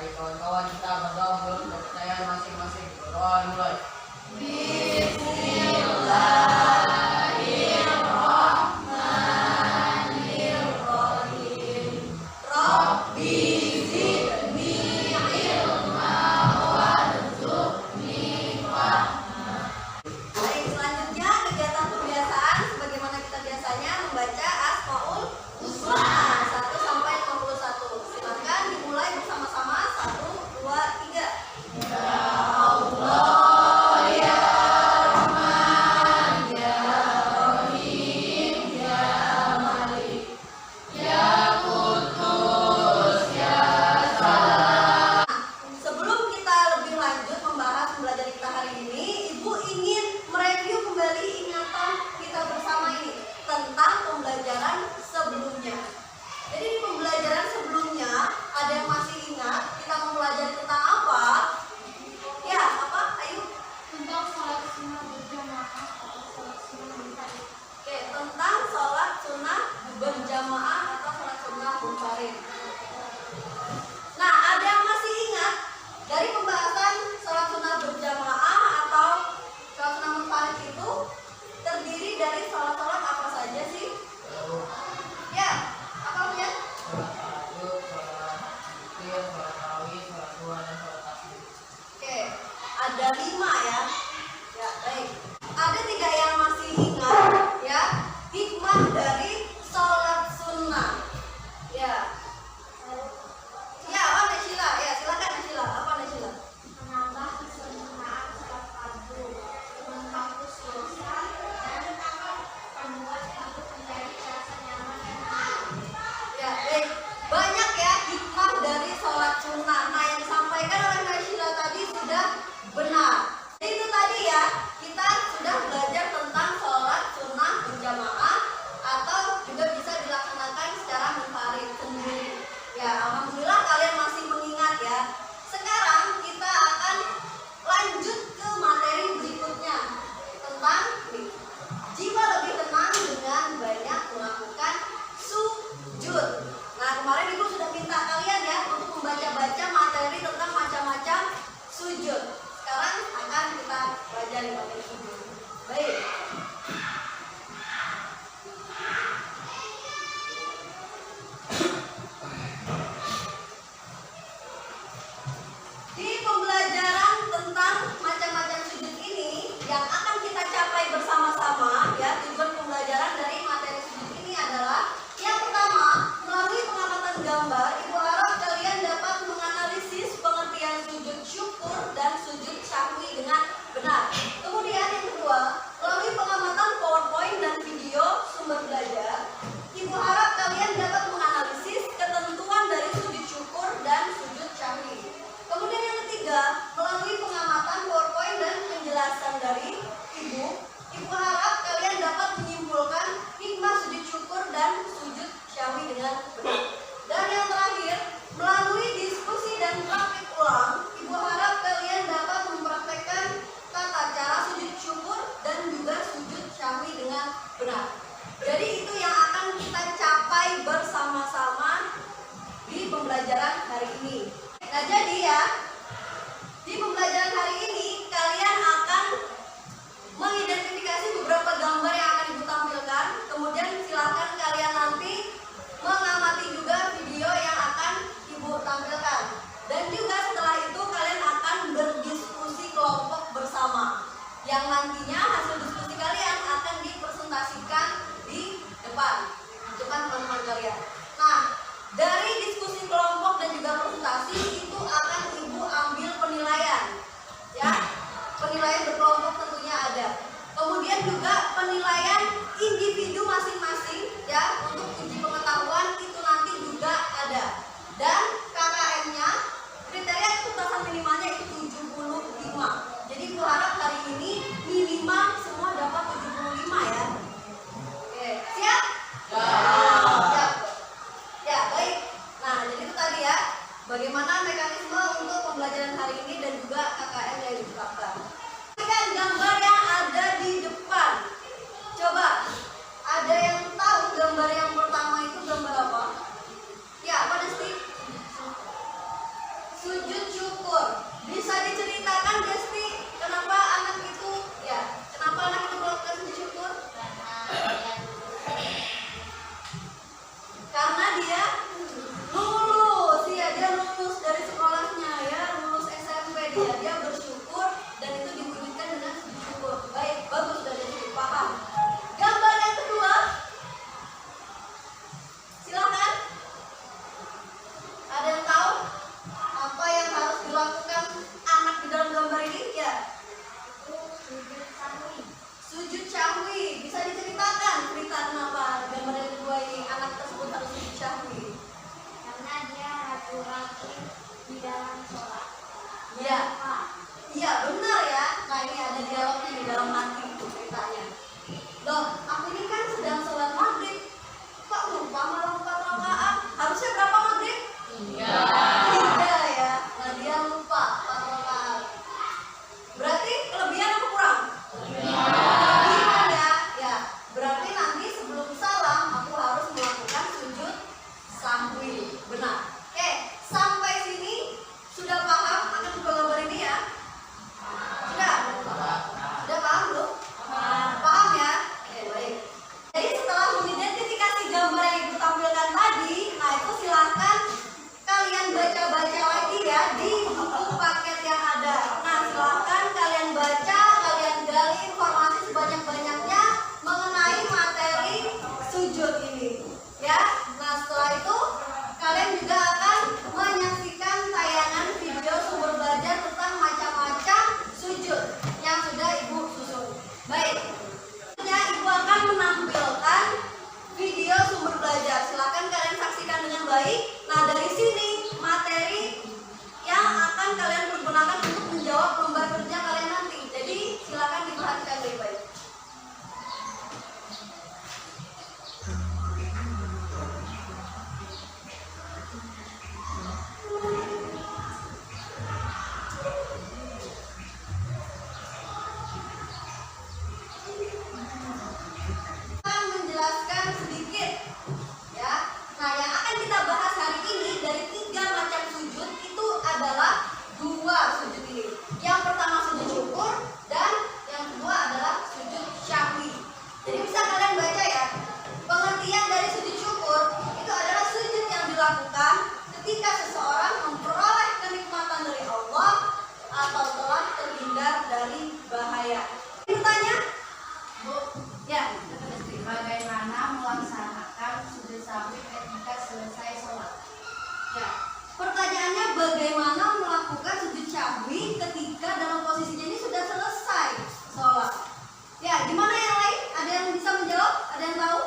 Baik kawan-kawan, kita berdoa menurut kepercayaan masing-masing. Berdoa mulai. Bismillahirrahmanirrahim. Rabbi zidni ilma warzuqni fahma. Baik, selanjutnya kegiatan pembiasaan sebagaimana kita biasanya membaca Asmaul Husna 1 sampai 51. Silakan dimulai bersama-sama. 1, 2, 3. Ya Allah, ya Rahman, ya Rahim, ya Malik, ya Qudus, ya Salam. Sebelum kita lebih lanjut membahas pembelajaran kita hari ini, Ibu ingin mereview kembali ingatan kita bersama ini tentang pembelajaran sebelumnya. Jadi di pembelajaran sebelumnya ada yang masih ingat kita mempelajari tentang apa? Ya, apa? Ayo. Tentang sholat sunnah berjamaah atau sholat sunnah munfarid. Oke, tentang sholat sunnah berjamaah atau sholat sunnah munfarid. Nah, ada yang masih ingat dari pembahasan sholat sunnah berjamaah atau sholat sunnah munfarid itu terdiri dari sholat-sholat apa saja sih? Ya, apa ya? Sholat tahajud, sholat witir, sholat tarawih, sholat duha, dan sholat tasbih. Oke, ada 5 ya. Ya, baik. Ada 3 yang masih ingat ya hikmah dari sholat sunnah. Ya. Ya, apa Nesila? Ya, silakan Nesila. Apa Nesila? Menambah kesempurnaan sholat fardu, menghapus dosa, dan membuat hidup menjadi terasa nyaman dan aman. Ya, baik. Banyak ya hikmah dari sholat sunnah. Nah, yang disampaikan oleh Nesila tadi sudah benar. Jadi itu tadi ya, kita sudah belajar tentang sholat sunnah berjamaah atau juga bisa dilaksanakan secara munfarid sendiri. Ya, alhamdulillah kalian masih mengingat ya. Sekarang kita akan lanjut ke materi berikutnya tentang jiwa lebih tenang dengan banyak melakukan sujud. Nah, kemarin Ibu sudah minta kalian ya untuk membaca-baca materi tentang macam-macam sujud. Sekarang akan kita pelajari materi sujud. Baik. Di pembelajaran tentang macam-macam sujud ini yang akan kita capai bersama-sama ya, tujuan pembelajaran dari materi sujud ini adalah yang pertama, melalui pengamatan gambar, Ibu harap kalian dapat menganalisis pengertian sujud syukur dan sujud syahwi dengan benar. Kemudian yang kedua, melalui pengamatan PowerPoint dan video sumber belajar, Ibu harap kalian dapat menganalisis ketentuan dari sujud syukur dan sujud syahwi. Kemudian yang ketiga, melalui pengamatan PowerPoint dan penjelasan dari Ibu harap kalian dapat menyimpulkan hikmah sujud syukur dan sujud syahwi dengan benar. Dan yang terakhir, melalui diskusi dan praktik ulang, Ibu harap kalian dapat mempraktekkan tata cara sujud syukur dan juga sujud syahwi dengan benar. Jadi itu yang akan kita capai bersama-sama di pembelajaran hari ini. Nah, jadi ya, di pembelajaran hari ini kalian akan mengidentifikasi beberapa gambar yang akan Ibu tampilkan. Kemudian silakan kalian nanti mengamati juga video yang akan Ibu tampilkan. Dan juga setelah itu kalian akan berdiskusi kelompok bersama, yang nantinya hasil diskusi kalian akan dipresentasikan di depan teman-teman kalian. Nah, dari diskusi kelompok dan juga presentasi itu akan Ibu ambil penilaian ya. Penilaian berkelompok tentunya ada. Kemudian juga penilaian individu masing-masing ya, untuk uji pengetahuan itu nanti juga ada. Dan KKM-nya, kriteria ketuntasan minimalnya itu 75. Jadi Ibu harap hari ini minimal semua dapat 75 ya. Oke, siap? Siap. Ya, baik. Nah, jadi itu tadi ya, bagaimana mekanisme untuk pembelajaran hari ini dan juga KKM yang ditetapkan. Perhatikan gambar yang ada di depan. Coba, ada yang tahu gambar yang pertama itu gambar apa? Ya, apa Nesti? sujud syukur. Bisa diceritakan Desti, kenapa anak itu melakukan sujud syukur? Karena dia lulus, ya dia lulus dari sekolahnya, ya lulus SMP dia bersyukur dan itu diwujudkan dengan sujud syukur. Baik, bagus, sudah jadi paham. Gambar yang kedua, silakan. Ada yang tahu apa yang harus dilakukan anak di dalam gambar ini? Ya. Sujud sahwi. Sujud syahwi. Bisa diceritakan cerita kenapa gambar yang kedua ini anak tersebut harus sujud syahwi? Karena dia ragu-ragu di dalam sholat. Iya. Iya, benar ya. Nah, ini ada dialognya di dalam hati itu ceritanya. Loh, aku ini kan sedang sholat maghrib. Kok lupa malah 4 rakaat? Harusnya berapa maghrib? Iya. 3 ya. Nah, dia lupa 4 rakaat. Berarti kelebihan apa kurang? Kelebihan ya. Ya, berarti nanti sebelum salam aku harus melakukan sujud sahwi. Benar. Oke, sampai sini sudah paham akan kedua gambar ini ya? Sudah? Sudah paham belum? Paham ya? Oke, baik. Jadi setelah mengidentifikasi gambar yang Ibu tampilkan tadi, nah itu silahkan kalian baca-baca lagi ya di buku paket yang ada. Nah, silahkan kalian baca, kalian gali informasi sebanyak-banyaknya mengenai materi sujud ini. Ya, nah setelah itu kalian juga akan menyaksikan tayangan video sumber belajar tentang macam-macam sujud yang sudah Ibu susun. Baik. Selanjutnya Ibu akan menampilkan video sumber belajar. Silakan kalian saksikan dengan baik. Nah, dari sini materi yang akan kalian pergunakan untuk menjawab lembar kerja kalian nanti. Jadi, silakan diperhatikan baik-baik. Akan menjelaskan sedikit ya. Nah, yang akan kita bahas hari ini dari 3 macam sujud itu adalah 2 sujud ini. Yang pertama sujud syukur dan yang kedua adalah sujud syahwi. Jadi bisa kalian baca ya. Pengertian dari sujud syukur itu adalah sujud yang dilakukan ketika seseorang memperoleh kenikmatan dari Allah atau telah terhindar dari bahaya. Bertanya? Bu, Ya. bagaimana melaksanakan sujud sahwi ketika selesai sholat? Ya, pertanyaannya bagaimana melakukan sujud syahwi ketika dalam posisinya ini sudah selesai sholat? Ya, gimana yang lain? Ada yang bisa menjawab? Ada yang tahu?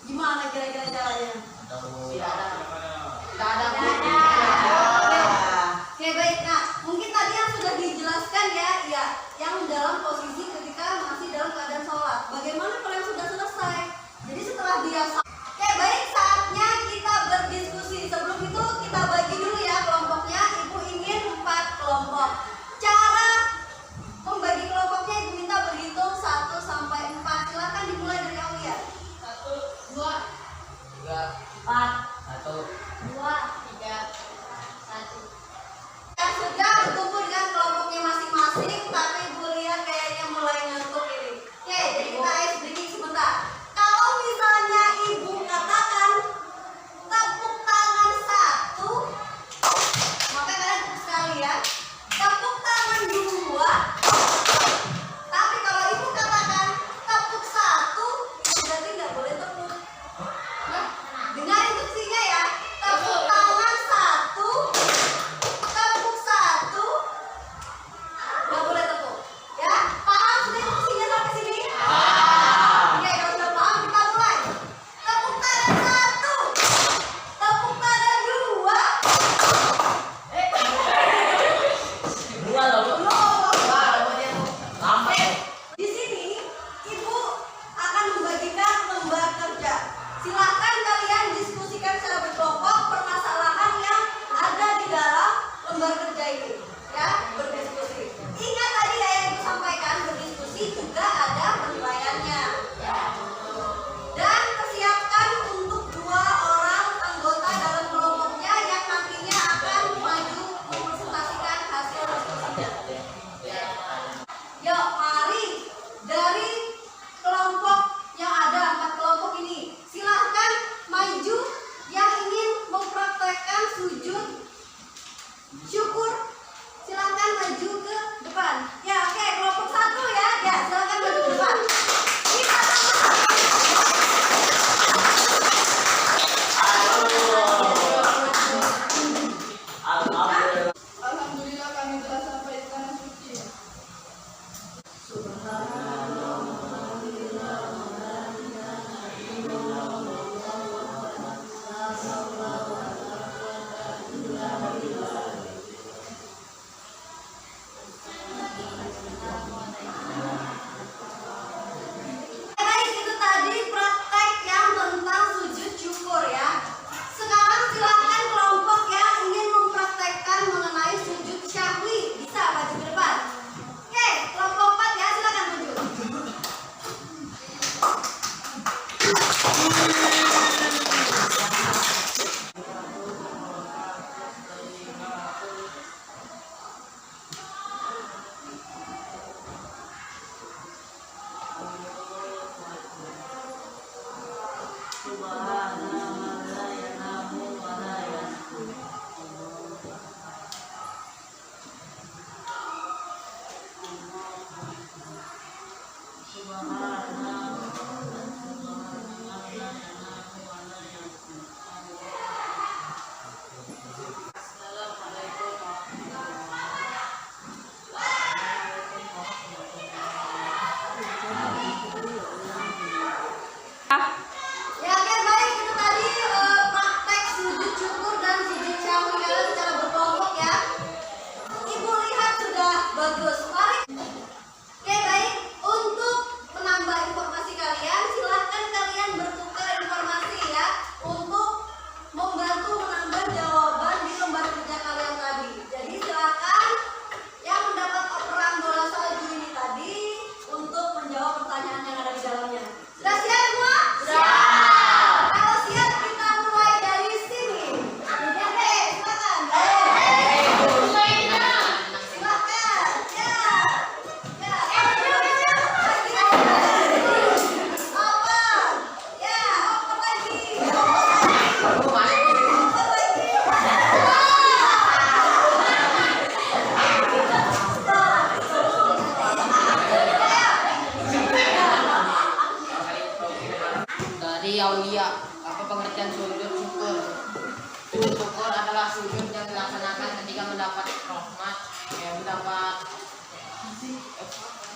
Gimana kira-kira caranya? Tidak ada. Oke, baik. Nah, mungkin tadi yang sudah dijelaskan ya, yang dalam posisi ketika masih dalam keadaan sholat. Bagaimana kalau yang sudah selesai? Jadi setelah dia Oke, baik, saatnya kita berdiskusi. Sebelum itu kita bagi dulu ya kelompoknya. Ibu ingin 4 kelompok. Cara membagi kelompoknya Ibu minta berhitung 1 sampai 4. Silakan dimulai dari Aulia. 1, 2, 3, 4. 1, 2, 3, 1. Yang sudah berkumpul dengan kelompoknya masing-masing, tapi Ibu lihat kayaknya mulai ngantuk ini. Oke, jadi kita ice breaking sebentar. Kalau misalnya Ibu katakan tepuk tangan 1, maka kalian tepuk sekali ya. Tepuk tangan 2. Tapi kalau Ibu katakan tepuk 1, itu berarti nggak boleh tepuk. Nah, dengar instruksinya ya. Tepuk tangan 1. Tepuk 1, nggak boleh tepuk. Ya, paham sudah instruksinya sampai sini? Oke, kalau sudah paham kita mulai. Tepuk tangan 1, tepuk tangan 2. Dua loh, Bu. Lambat. Di sini Ibu akan membagikan lembar kerja. Silakan kalian diskusikan secara berkelompok permasalahan yang ada di dalam lembar kerja ini. Ya, berdiskusi. Ingat tadi ya yang Ibu sampaikan, berdiskusi juga ada penilaiannya. Dan persiapkan untuk 2 orang anggota dalam kelompoknya yang nantinya akan maju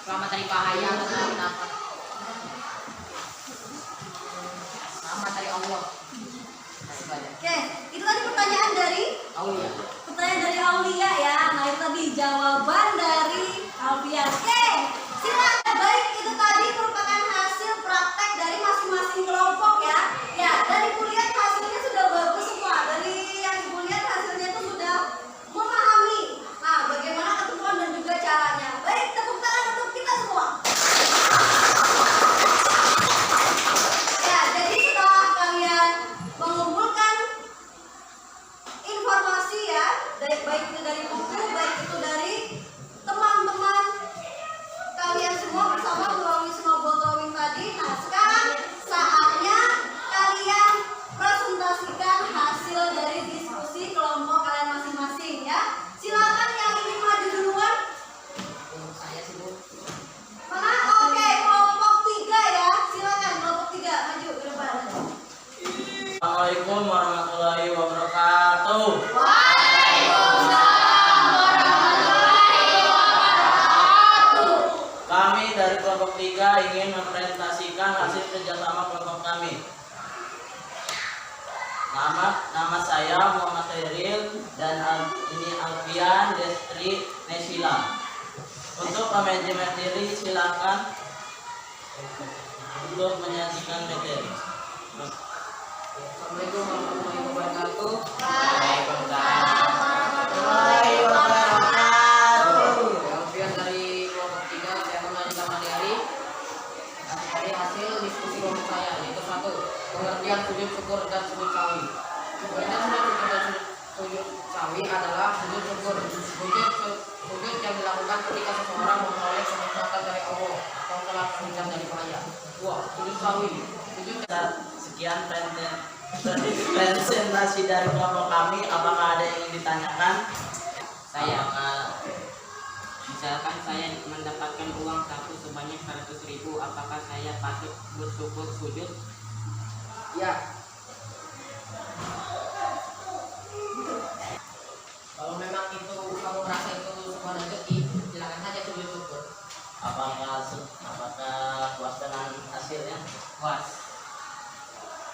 Selamat dari bahaya, dapat selamat dari Allah. Nah, itu aja. Oke, itu tadi pertanyaan dari Aulia. Aulia ya. Nah, itu tadi jawaban dari Alfian. Oke, silakan. Baik, itu tadi merupakan hasil praktek dari masing-masing kelompok ya. Ya, dari kuliah hasilnya sudah bagus semua. Dari yang ibu lihat hasilnya itu sudah memahami. Nah, bagaimana ketentuan dan juga caranya. Baik, tepuk tangan untuk kita semua. Ya, jadi setelah kalian mengumpulkan informasi ya, baik itu dari buku, baik itu dari teman-teman kalian semua bersama melalui snowball drawing tadi. Nah, sekarang saatnya kalian presentasikan hasil dari diskusi kelompok kalian masing-masing ya. Silakan yang ingin maju duluan. Saya sih Bu. Mana? Oke, kelompok 3 ya. Silakan kelompok 3 maju ke depan. Assalamualaikum warahmatullahi wabarakatuh. Kami dari kelompok 3 ingin mempresentasikan hasil kerjasama kelompok kami. Nama saya Muhammad Khairil dan ini Alfian Destri Nesila. Untuk manajemen materi silakan untuk menyajikan materi. Assalamualaikum warahmatullahi wabarakatuh. Waalaikumsalam warahmatullahi wabarakatuh. Alfian dari kelompok 3, saya akan menyajikan materi dari hasil diskusi kelompok saya, yaitu 1. Pengertian sujud syukur dan sujud sawi. Pengertian sujud syukur dan sujud sawi adalah sujud syukur. Sujud yang dilakukan ketika seseorang memperoleh kenikmatan dari Allah atau telah terhindar dari bahaya. 2. Sujud sawi. Sujud Sekian presentasi dari kelompok kami. Apakah ada yang ingin ditanyakan? Saya misalkan saya mendapatkan uang saku sebanyak 100.000, apakah saya patut bersyukur sujud? Ya. Kalau memang itu kamu merasa itu sebuah rezeki, silakan saja sujud syukur. Apakah puas dengan hasilnya? Puas.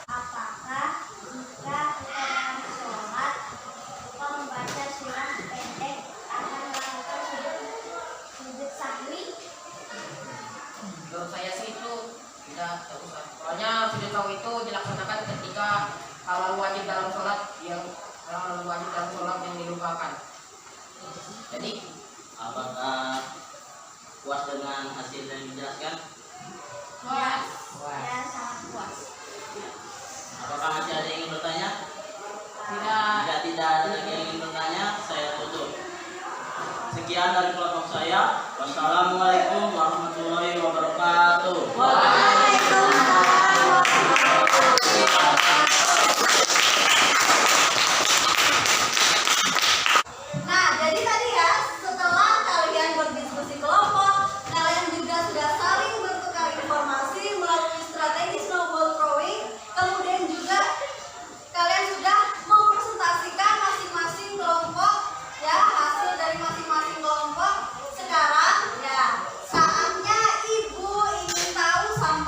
Apakah jika kita sholat lupa membaca surah pendek akan melakukan sujud sahwi? Menurut saya sih itu tidak usah. Soalnya sujud sawi itu dilaksanakan ketika hal wajib dalam sholat yang dilupakan. Jadi Apakah puas dengan hasil yang dijelaskan? Puas. Puas. Ya, sangat puas. Apakah masih ada yang ingin bertanya? Tidak. Jika tidak ada lagi yang ingin bertanya, saya tutup. Sekian dari kelompok saya. Wassalamualaikum warahmatullahi wabarakatuh. Nah, jadi tadi ya, setelah kalian berdiskusi kelompok, kalian juga sudah saling bertukar informasi melalui strategi snowball throwing, kemudian juga kalian sudah mempresentasikan masing-masing kelompok ya, hasil dari masing-masing kelompok. Sekarang ya, saatnya ibu ingin tahu sama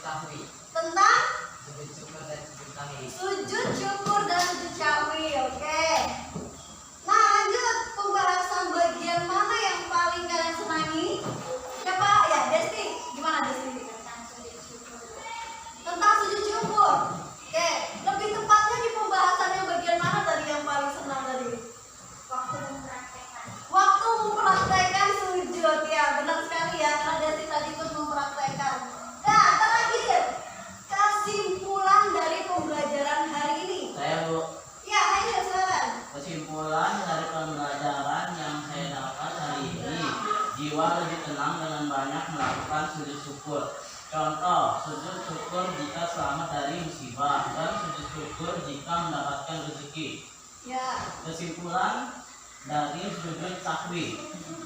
sahwi. Tentang Sujud syukur dan sujud sahwi. sujud syukur dan sujud sahwi. Oke. Nah, lanjut pembahasan bagian mana yang paling kalian senangi? Siapa? Ya, Desti. Gimana Desti? Tentang sujud syukur. Tentang sujud syukur. Oke, lebih tepatnya di pembahasan yang bagian mana tadi yang paling senang tadi? Waktu mempraktekkan. Waktu mempraktekkan sujud. Ya, benar sekali ya, karena Desti tadi ikut mempraktekkan. Nah, terakhir, kesimpulan dari pembelajaran hari ini. Saya Bu, Ya, ayo silakan. kesimpulan dari pembelajaran yang saya dapat hari ini, jiwa lebih tenang dengan banyak melakukan sujud syukur. Contoh, sujud syukur jika selamat dari musibah dan sujud syukur jika mendapatkan rezeki. Ya, Kesimpulan dari sujud sahwi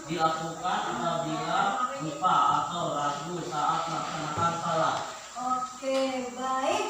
dilakukan apabila lupa atau ragu saat melaksanakan salat. oke, baik.